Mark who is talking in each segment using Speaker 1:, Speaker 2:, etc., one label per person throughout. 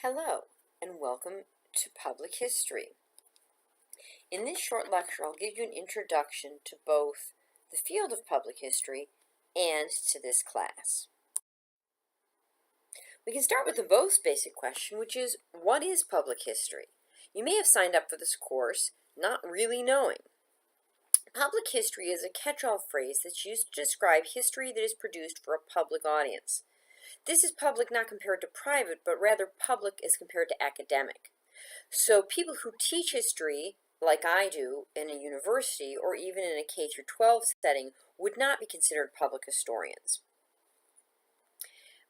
Speaker 1: Hello, and welcome to Public History. In this short lecture, I'll give you an introduction to both the field of public history and to this class. We can start with the most basic question, which is, what is public history? You may have signed up for this course not really knowing. Public history is a catch-all phrase that's used to describe history that is produced for a public audience. This is public not compared to private, but rather public as compared to academic. So people who teach history, like I do, in a university or even in a K-12 setting, would not be considered public historians.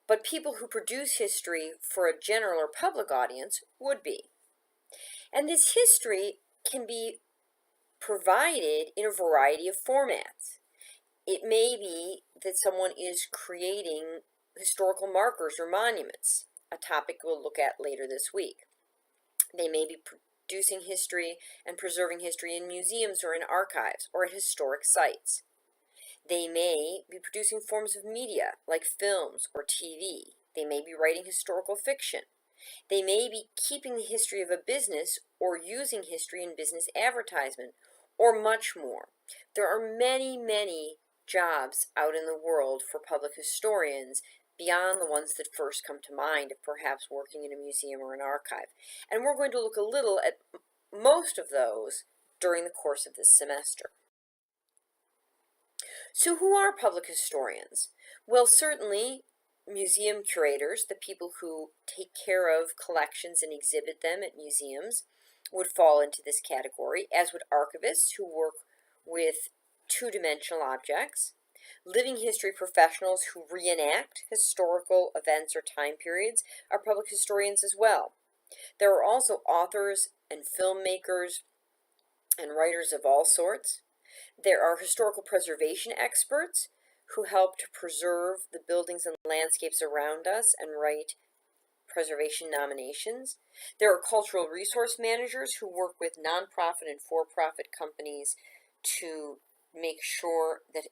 Speaker 1: But people who produce history for a general or public audience would be. And this history can be provided in a variety of formats. It may be that someone is creating historical markers or monuments, a topic we'll look at later this week. They may be producing history and preserving history in museums or in archives or at historic sites. They may be producing forms of media like films or TV. They may be writing historical fiction. They may be keeping the history of a business or using history in business advertisement, or much more. There are many, many jobs out in the world for public historians beyond the ones that first come to mind of perhaps working in a museum or an archive. And we're going to look a little at most of those during the course of this semester. So who are public historians? Well, certainly museum curators, the people who take care of collections and exhibit them at museums, would fall into this category, as would archivists who work with two-dimensional objects. Living history professionals who reenact historical events or time periods are public historians as well. There are also authors and filmmakers and writers of all sorts. There are historical preservation experts who help to preserve the buildings and landscapes around us and write preservation nominations. There are cultural resource managers who work with nonprofit and for-profit companies to make sure that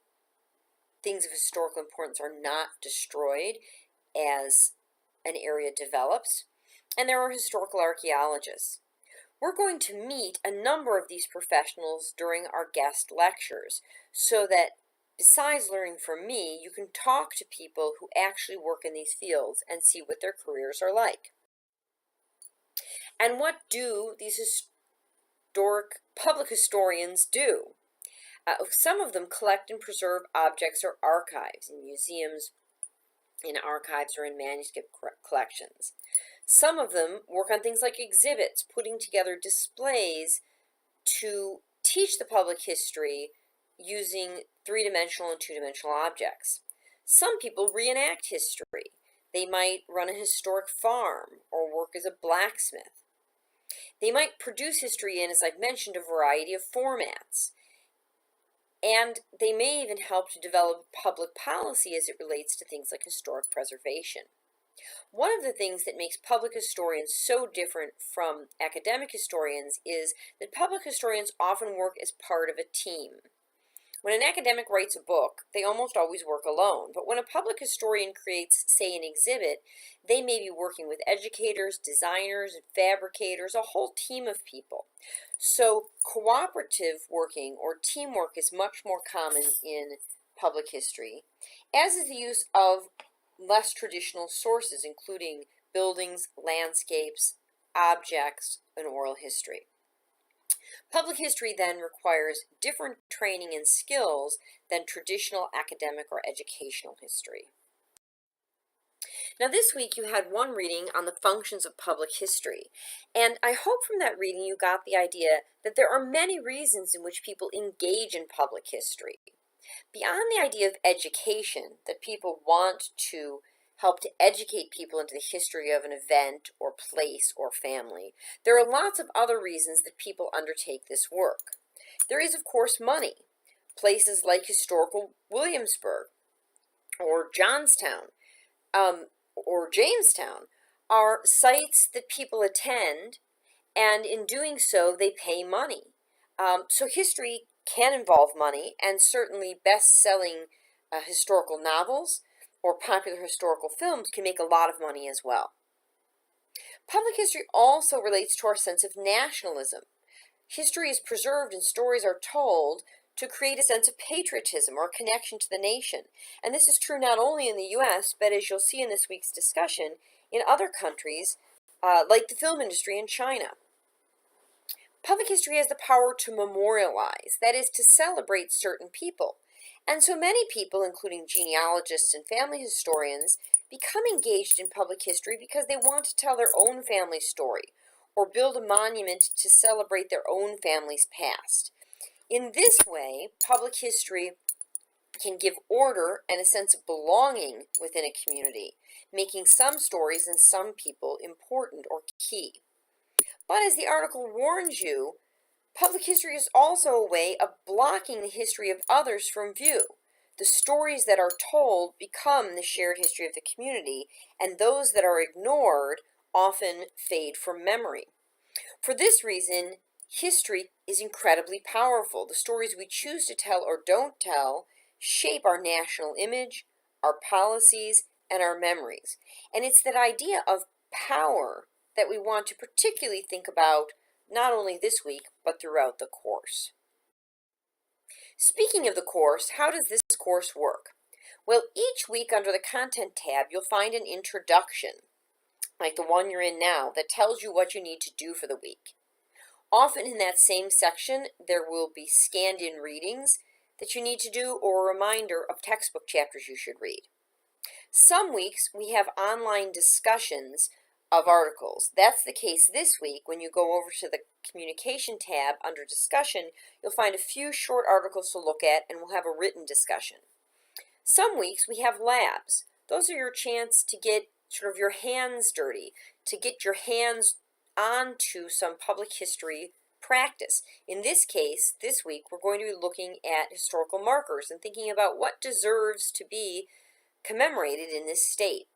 Speaker 1: things of historical importance are not destroyed as an area develops. And there are historical archaeologists. We're going to meet a number of these professionals during our guest lectures so that besides learning from me, you can talk to people who actually work in these fields and see what their careers are like. And what do these historic public historians do? Some of them collect and preserve objects or archives in museums, in archives, or in manuscript collections. Some of them work on things like exhibits, putting together displays to teach the public history using three-dimensional and two-dimensional objects. Some people reenact history. They might run a historic farm or work as a blacksmith. They might produce history in, as I've mentioned, a variety of formats. And they may even help to develop public policy as it relates to things like historic preservation. One of the things that makes public historians so different from academic historians is that public historians often work as part of a team. When an academic writes a book, they almost always work alone, but when a public historian creates, say, an exhibit, they may be working with educators, designers, and fabricators, a whole team of people. So cooperative working or teamwork is much more common in public history, as is the use of less traditional sources, including buildings, landscapes, objects, and oral history. Public history then requires different training and skills than traditional academic or educational history. Now this week you had one reading on the functions of public history, and I hope from that reading you got the idea that there are many reasons in which people engage in public history. Beyond the idea of education, that people want to help to educate people into the history of an event or place or family, there are lots of other reasons that people undertake this work. There is, of course, money. Places like historical Williamsburg or Johnstown or Jamestown are sites that people attend, and in doing so, they pay money. So history can involve money, and certainly best-selling historical novels or popular historical films can make a lot of money as well. Public history also relates to our sense of nationalism. History is preserved and stories are told to create a sense of patriotism or connection to the nation. And this is true not only in the US, but as you'll see in this week's discussion, in other countries like the film industry in China. Public history has the power to memorialize, that is, to celebrate certain people. And so many people, including genealogists and family historians, become engaged in public history because they want to tell their own family story or build a monument to celebrate their own family's past. In this way, public history can give order and a sense of belonging within a community, making some stories and some people important or key. But as the article warns you, public history is also a way of blocking the history of others from view. The stories that are told become the shared history of the community, and those that are ignored often fade from memory. For this reason, history is incredibly powerful. The stories we choose to tell or don't tell shape our national image, our policies, and our memories. And it's that idea of power that we want to particularly think about not only this week, but throughout the course. Speaking of the course, how does this course work? Well, each week under the Content tab, you'll find an introduction, like the one you're in now, that tells you what you need to do for the week. Often in that same section, there will be scanned-in readings that you need to do or a reminder of textbook chapters you should read. Some weeks we have online discussions of articles. That's the case this week. When you go over to the Communication tab under Discussion, you'll find a few short articles to look at and we'll have a written discussion. Some weeks we have labs. Those are your chance to get sort of your hands dirty, to get your hands onto some public history practice. In this case, this week, we're going to be looking at historical markers and thinking about what deserves to be commemorated in this state.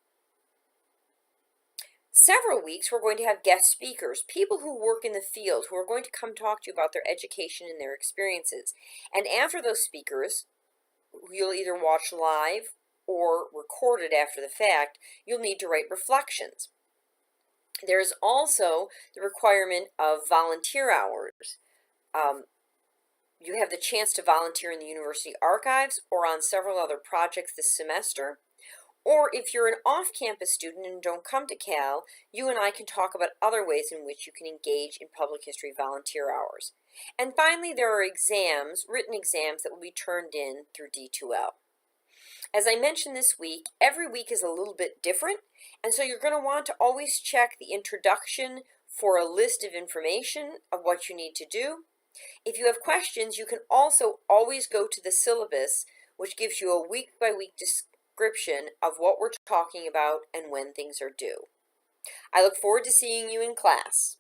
Speaker 1: Several weeks we're going to have guest speakers, people who work in the field who are going to come talk to you about their education and their experiences. And after those speakers, you'll either watch live or record it after the fact, you'll need to write reflections. There's also the requirement of volunteer hours. You have the chance to volunteer in the university archives or on several other projects this semester. Or if you're an off-campus student and don't come to Cal, you and I can talk about other ways in which you can engage in public history volunteer hours. And finally, there are exams, written exams, that will be turned in through D2L. As I mentioned this week, every week is a little bit different, and so you're going to want to always check the introduction for a list of information of what you need to do. If you have questions, you can also always go to the syllabus, which gives you a week-by-week description of what we're talking about and when things are due. I look forward to seeing you in class.